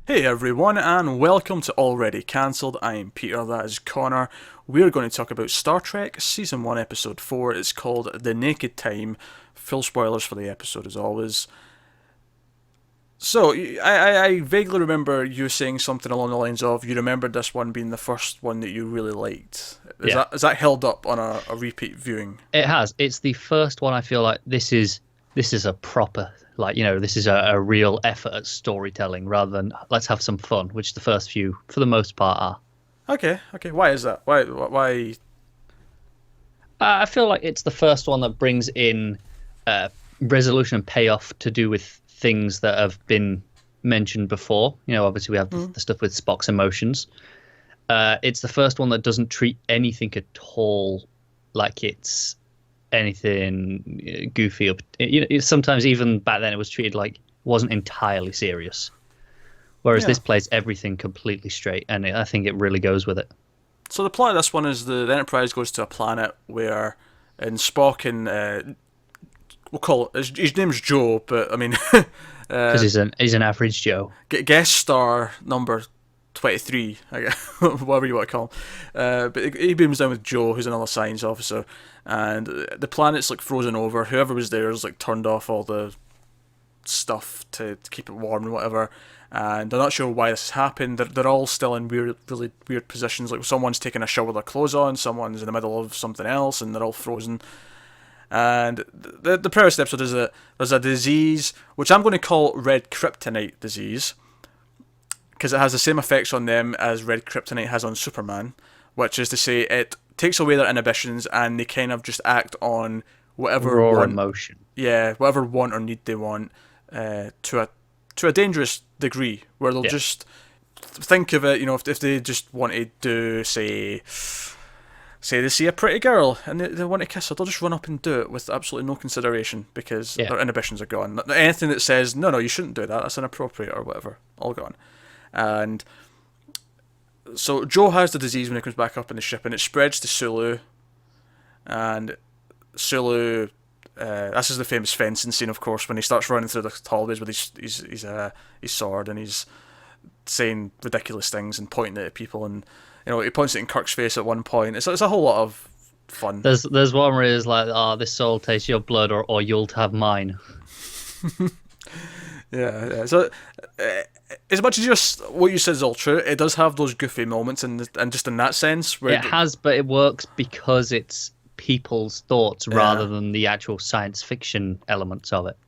Hey everyone, and welcome to Already Cancelled. I'm Peter, that is Connor. We're going to talk about Star Trek Season 1, Episode 4. It's called The Naked Time. Full spoilers for the episode as always. So, I vaguely remember you saying something along the lines of you remembered this one being the first one that you really liked. Yeah, Is that held up on a repeat viewing? it has. It's the first one I feel like this is a proper this is a real effort at storytelling rather than let's have some fun, which the first few for the most part are. Okay. Why is that? Why? I feel like it's the first one that brings in resolution and payoff to do with things that have been mentioned before. Obviously we have the stuff with Spock's emotions. It's the first one that doesn't treat anything at all like it's anything goofy. Sometimes even back then it was treated like wasn't entirely serious. Whereas Yeah. this plays everything completely straight, and I think it really goes with it. So the plot of this one is the Enterprise goes to a planet where, and Spock and we'll call it his name's Joe, but I mean Because he's an average Joe. guest star number 23, I guess, whatever you want to call him. But he beams down with Joe, who's another science officer, and the planet's like frozen over. Whoever was there has like turned off all the stuff to keep it warm and whatever. And they're not sure why this has happened. They're all still in really weird positions. Like someone's taking a shower with their clothes on, someone's in the middle of something else, and they're all frozen. And the premise of the episode is that there's a disease, which I'm going to call red kryptonite disease, because it has the same effects on them as red kryptonite has on Superman, which is to say it takes away their inhibitions and they kind of just act on whatever Raw want, emotion. yeah, whatever want or need they want, to a dangerous degree where they'll Yeah. just think of it. If they just wanted to say they see a pretty girl and they want to kiss her, they'll just run up and do it with absolutely no consideration because Yeah. their inhibitions are gone. Anything that says no, you shouldn't do that, that's inappropriate or whatever, all gone. And so Joe has the disease when he comes back up in the ship, and it spreads to Sulu. And Sulu, this is the famous fencing scene, of course, when he starts running through the hallways with his sword, and he's saying ridiculous things and pointing it at people, and he points it in Kirk's face at one point. It's a whole lot of fun. There's one where it's like, oh, this soul tastes your blood, or you'll have mine. Yeah. So, as much as just what you said is all true, it does have those goofy moments, and just in that sense, where It has, but it works because it's people's thoughts rather than the actual science fiction elements of it.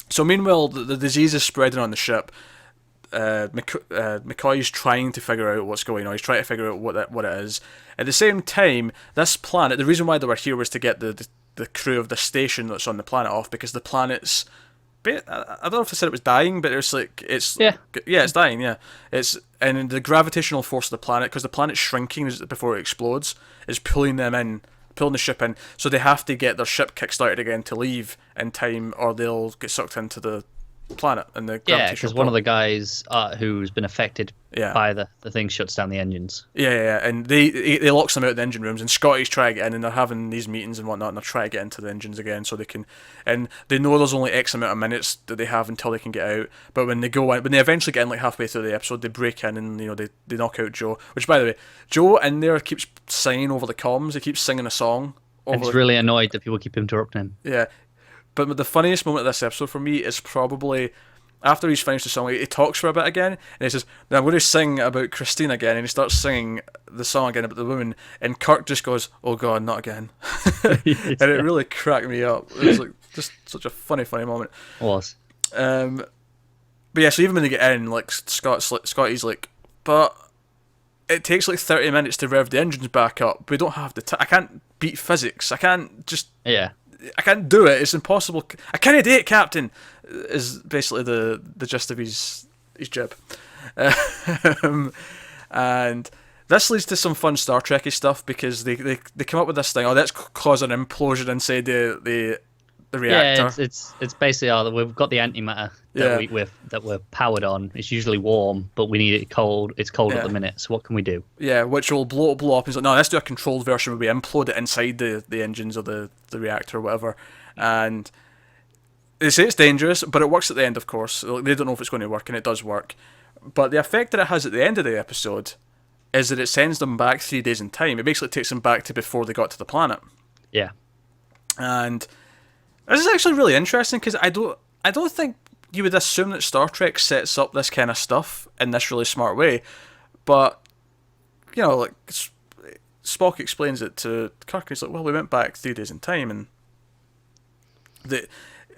So meanwhile, the disease is spreading on the ship. McCoy's trying to figure out what's going on. He's trying to figure out what it is. At the same time, this planet, the reason why they were here was to get the crew of the station that's on the planet off, because the planet's, I don't know if I said it was dying, but Yeah. it's dying. Yeah, and the gravitational force of the planet, because the planet's shrinking before it explodes, is pulling the ship in. So they have to get their ship kickstarted again to leave in time, or they'll get sucked into the planet and the Yeah, gravitational because one of pull. the guys who's been affected Yeah. by the thing shuts down the engines. Yeah, and they locks them out of the engine rooms, and Scotty's trying to get in, and they're having these meetings and whatnot, and they're trying to get into the engines again so they can, and they know there's only X amount of minutes that they have until they can get out. But when they eventually get in, like halfway through the episode, they break in and they knock out Joe. Which, by the way, Joe in there keeps singing over the comms. He keeps singing a song And over. he's really annoyed that people keep interrupting him. Yeah, but the funniest moment of this episode for me is probably after he's finished the song. He talks for a bit again, and he says, "Now I'm going to sing about Christine again," and he starts singing the song again about the woman, and Kirk just goes, "Oh God, not again," and it really cracked me up. It was like just such a funny moment. Was. Um, but yeah, so even when they get in, like Scotty's like, but it takes like 30 minutes to rev the engines back up. We don't have I can't beat physics. I can't Yeah. do it. It's impossible. I can't do it, Captain. Is basically the gist of his jib. Um, and this leads to some fun Star Trekky stuff because they come up with this thing. Oh, let's cause an implosion inside the reactor. Yeah, it's basically that we've got the antimatter that we're powered on. It's usually warm, but we need it cold. It's cold at Yeah. the minute. So what can we do? Yeah, which will blow up. He's like, no, let's do a controlled version where we implode it inside the engines of the reactor or whatever. And they say it's dangerous, but it works at the end, of course. They don't know if it's going to work, and it does work. But the effect that it has at the end of the episode is that it sends them back 3 days in time. It basically takes them back to before they got to the planet. Yeah. And this is actually really interesting because I don't think you would assume that Star Trek sets up this kind of stuff in this really smart way. But, you know, like, Spock explains it to Kirk, and he's like, well, we went back 3 days in time, and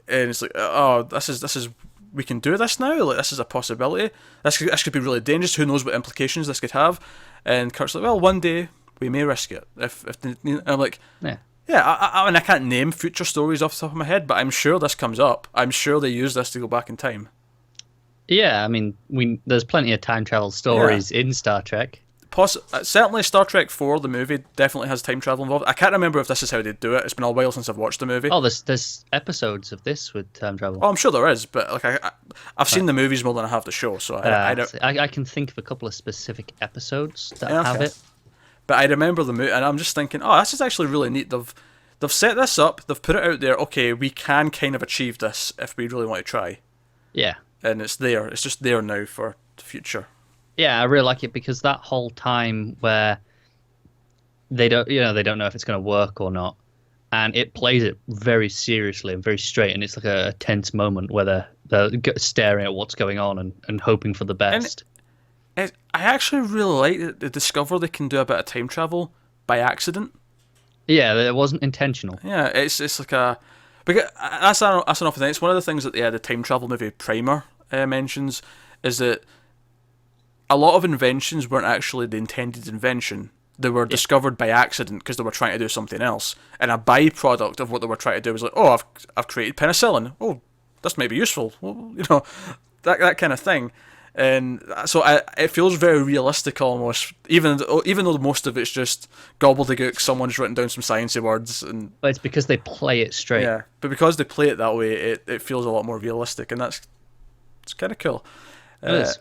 it's like, oh, this is we can do this now. Like, this is a possibility. This could be really dangerous. Who knows what implications this could have? And Kirk's like, well, one day we may risk it. I'm like, Yeah. yeah. I can't name future stories off the top of my head, but I'm sure this comes up. I'm sure they use this to go back in time. Yeah, I mean, there's plenty of time travel stories in Star Trek. Certainly Star Trek 4, the movie, definitely has time travel involved. I can't remember if this is how they do it. It's been a while since I've watched the movie. Oh, there's episodes of this with time travel. Oh, I'm sure there is, but like I've seen the movies more than I have the show, so I don't. I can think of a couple of specific episodes that have it. But I remember the movie, and I'm just thinking, oh, this is actually really neat. They've set this up, they've put it out there. Okay, we can kind of achieve this if we really want to try. Yeah. And it's there. It's just there now for the future. Yeah, I really like it because that whole time where they don't know if it's going to work or not, and it plays it very seriously and very straight, and it's like a tense moment where they're staring at what's going on and hoping for the best. I actually really like that they discover they can do a bit of time travel by accident. Yeah, it wasn't intentional. Yeah, it's like a... Because that's another thing. It's one of the things that the time travel movie Primer mentions, is that a lot of inventions weren't actually the intended invention. They were discovered by accident because they were trying to do something else. And a byproduct of what they were trying to do was like, oh, I've created penicillin. Oh, this may be useful. Well, you know, that kind of thing. And so it feels very realistic almost, even though most of it's just gobbledygook. Someone's written down some sciencey words, and but it's because they play it straight. Yeah, but because they play it that way, it feels a lot more realistic, and it's kind of cool. It is.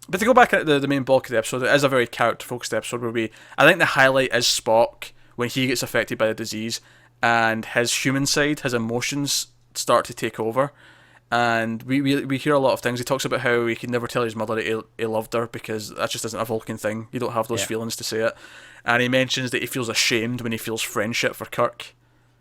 But to go back at the main bulk of the episode, it is a very character-focused episode where I think the highlight is Spock when he gets affected by the disease, and his human side, his emotions start to take over. And we hear a lot of things. He talks about how he could never tell his mother that he loved her because that just isn't a Vulcan thing. You don't have those feelings to say it. And he mentions that he feels ashamed when he feels friendship for Kirk.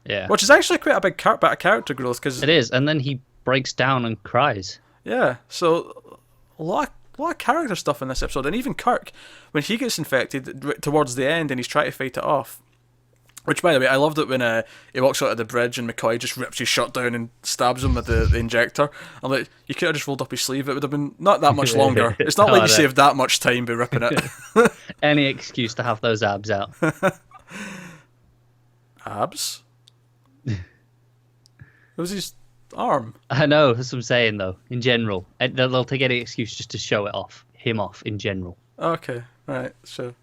Yeah. Which is actually quite a big bit of character growth. Cause, it is, and then he breaks down and cries. Yeah, so a lot of character stuff in this episode. And even Kirk, when he gets infected towards the end and he's trying to fight it off. Which, by the way, I loved it when he walks out of the bridge and McCoy just rips his shirt down and stabs him with the injector. I'm like, you could have just rolled up his sleeve. It would have been not that much longer. It's not like you saved that much time by ripping it. Any excuse to have those abs out. Abs? It was his arm. I know, that's what I'm saying, though, in general. They'll take any excuse just to show it off. Him off, in general. Okay, right, so...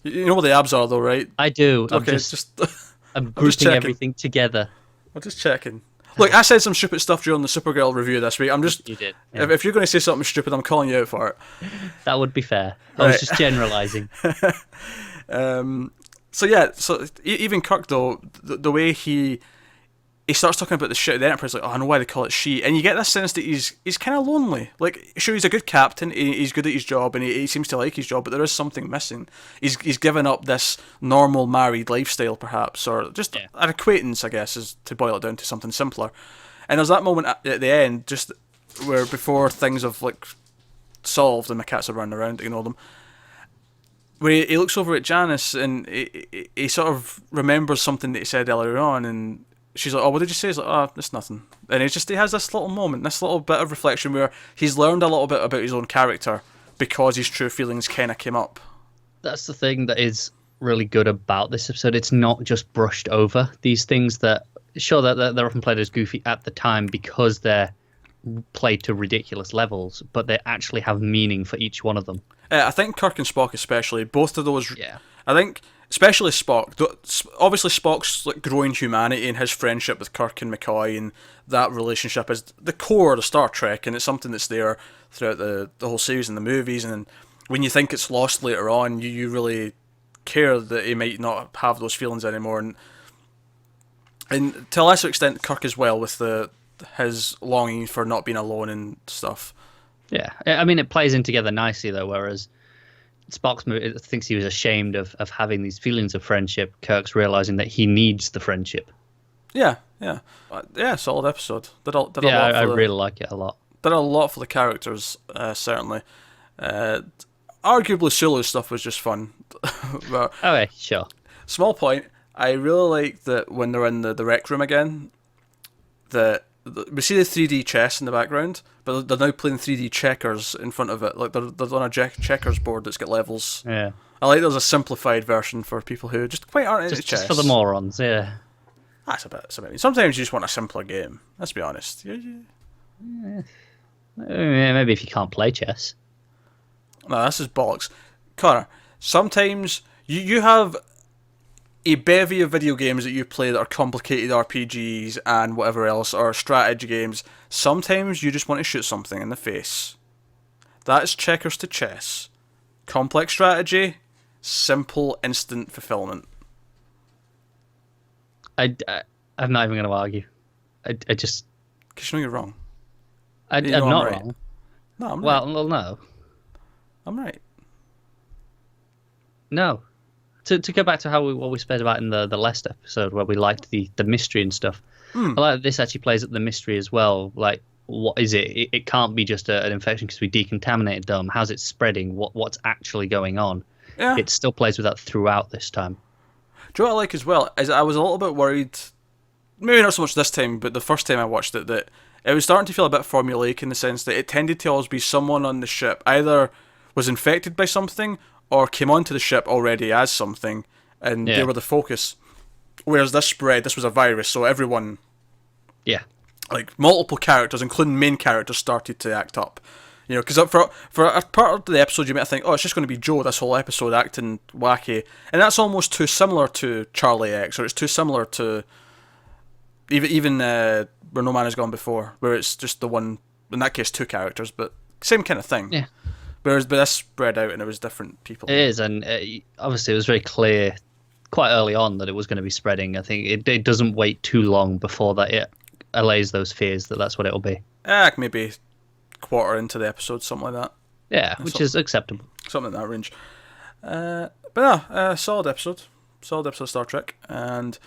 You know what the abs are, though, right? I do. Okay, I'm grouping everything together. I'm just checking. Look, I said some stupid stuff during the Supergirl review this week. You did. Yeah. If you're going to say something stupid, I'm calling you out for it. That would be fair. I was just generalising. So even Kirk, though, the way he starts talking about the shit of the Enterprise, like, oh, I know why they call it she, and you get this sense that he's kind of lonely. Like, sure, he's a good captain, he's good at his job, and he seems to like his job, but there is something missing. He's given up this normal married lifestyle, perhaps, or just an acquaintance, I guess, is to boil it down to something simpler. And there's that moment at the end, just where before things have like solved and the cats are running around, ignore them, where he looks over at Janice and he sort of remembers something that he said earlier on, and she's like, oh, what did you say? He's like, oh, it's nothing. And he has this little moment, this little bit of reflection where he's learned a little bit about his own character because his true feelings kind of came up. That's the thing that is really good about this episode. It's not just brushed over. These things that, sure, that they're often played as goofy at the time because they're played to ridiculous levels, but they actually have meaning for each one of them. I think Kirk and Spock especially, both of those... Yeah. I think... Especially Spock. Obviously, Spock's like growing humanity and his friendship with Kirk and McCoy and that relationship is the core of Star Trek, and it's something that's there throughout the whole series and the movies. And when you think it's lost later on, you really care that he might not have those feelings anymore. And to a lesser extent, Kirk as well, with his longing for not being alone and stuff. Yeah, I mean, it plays in together nicely though. Whereas thinks he was ashamed of having these feelings of friendship. Kirk's realizing that he needs the friendship. Yeah, solid episode. Did a Yeah, lot I for the, really like it a lot. did a lot for the characters. Certainly. Uh, Arguably, Sulu's stuff was just fun. But Okay, sure. small point. I really like that when they're in the rec room again. We see the 3D chess in the background, but they're now playing 3D checkers in front of it. Like they're on a checkers board that's got levels. Yeah, I like there's a simplified version for people who just quite aren't into chess. just for the morons. Yeah. That's a bit. Sometimes you just want a simpler game. Let's be honest. Maybe if you can't play chess. No, this is bollocks. Connor, sometimes you have a bevy of video games that you play that are complicated RPGs and whatever else, or strategy games. Sometimes you just want to shoot something in the face. That's checkers to chess. Complex strategy, simple, instant fulfillment. I'm not even going to argue. I just. Because you know you're wrong. I'm You know not right. wrong. No, I'm Well, right. no. I'm right. No. To go back to what we spoke about in the last episode where we liked the mystery and stuff. I like that this actually plays up the mystery as well. Like, what is it? It can't be just an infection because we decontaminated them. How's it spreading? What's actually going on? Yeah. It still plays with that throughout this time. Do you know what I like as well? Is I was a little bit worried, maybe not so much this time, but the first time I watched it, that it was starting to feel a bit formulaic in the sense that it tended to always be someone on the ship either was infected by something or came onto the ship already as something, and they were the focus. Whereas this was a virus, so everyone, Yeah. like multiple characters, including main characters, started to act up. You know, because for a part of the episode, you might think, oh, it's just going to be Joe this whole episode acting wacky, and that's almost too similar to Charlie X, or it's too similar to even Where No Man Has Gone Before, where it's just the one, in that case, two characters, but same kind of thing. Yeah. But this spread out and it was different people. It is, and obviously it was very clear quite early on that it was going to be spreading. I think it doesn't wait too long before that it allays those fears that that's what it'll be. Maybe quarter into the episode, something like that. Yeah, which is acceptable. Something in that range. But no, solid episode. Solid episode of Star Trek. And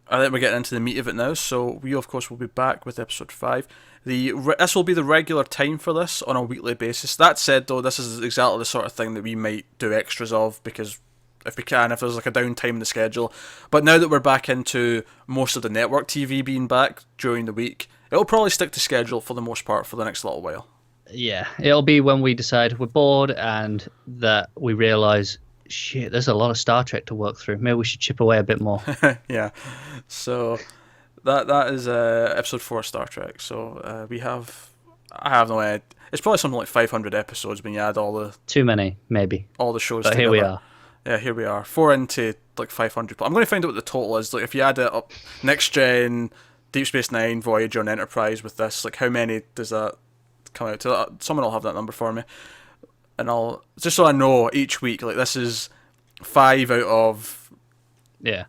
I think we're getting into the meat of it now. So we, of course, will be back with episode 5. This will be the regular time for this on a weekly basis. That said, though, this is exactly the sort of thing that we might do extras of, because if we can, if there's like a downtime in the schedule. But now that we're back into most of the network TV being back during the week, it'll probably stick to schedule for the most part for the next little while. Yeah, it'll be when we decide we're bored and that we realise, shit, there's a lot of Star Trek to work through. Maybe we should chip away a bit more. Yeah. So that is episode 4 of Star Trek. So I have no idea. It's probably something like 500 episodes when you add Too many, maybe. all the shows But together. here we are. Yeah, here we are. 4 into like 500. I'm going to find out what the total is. Like if you add it up, Next Gen, Deep Space Nine, Voyager, and Enterprise with this, like how many does that come out to? Someone will have that number for me, and I'll just so I know each week. Like this is 5 out of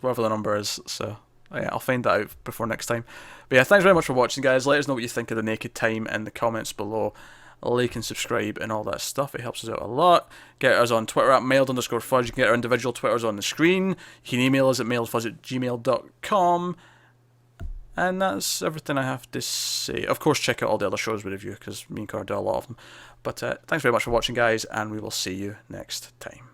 whatever the number is. So yeah, I'll find that out before next time. But yeah, thanks very much for watching, guys. Let us know what you think of the Naked Time in the comments below. Like and subscribe and all that stuff. It helps us out a lot. Get us on Twitter at mailed_fudge. You can get our individual Twitters on the screen. You can email us at mailedfudge@gmail.com. And that's everything I have to say. Of course, check out all the other shows we review, because me and Connor do a lot of them. But thanks very much for watching, guys, and we will see you next time.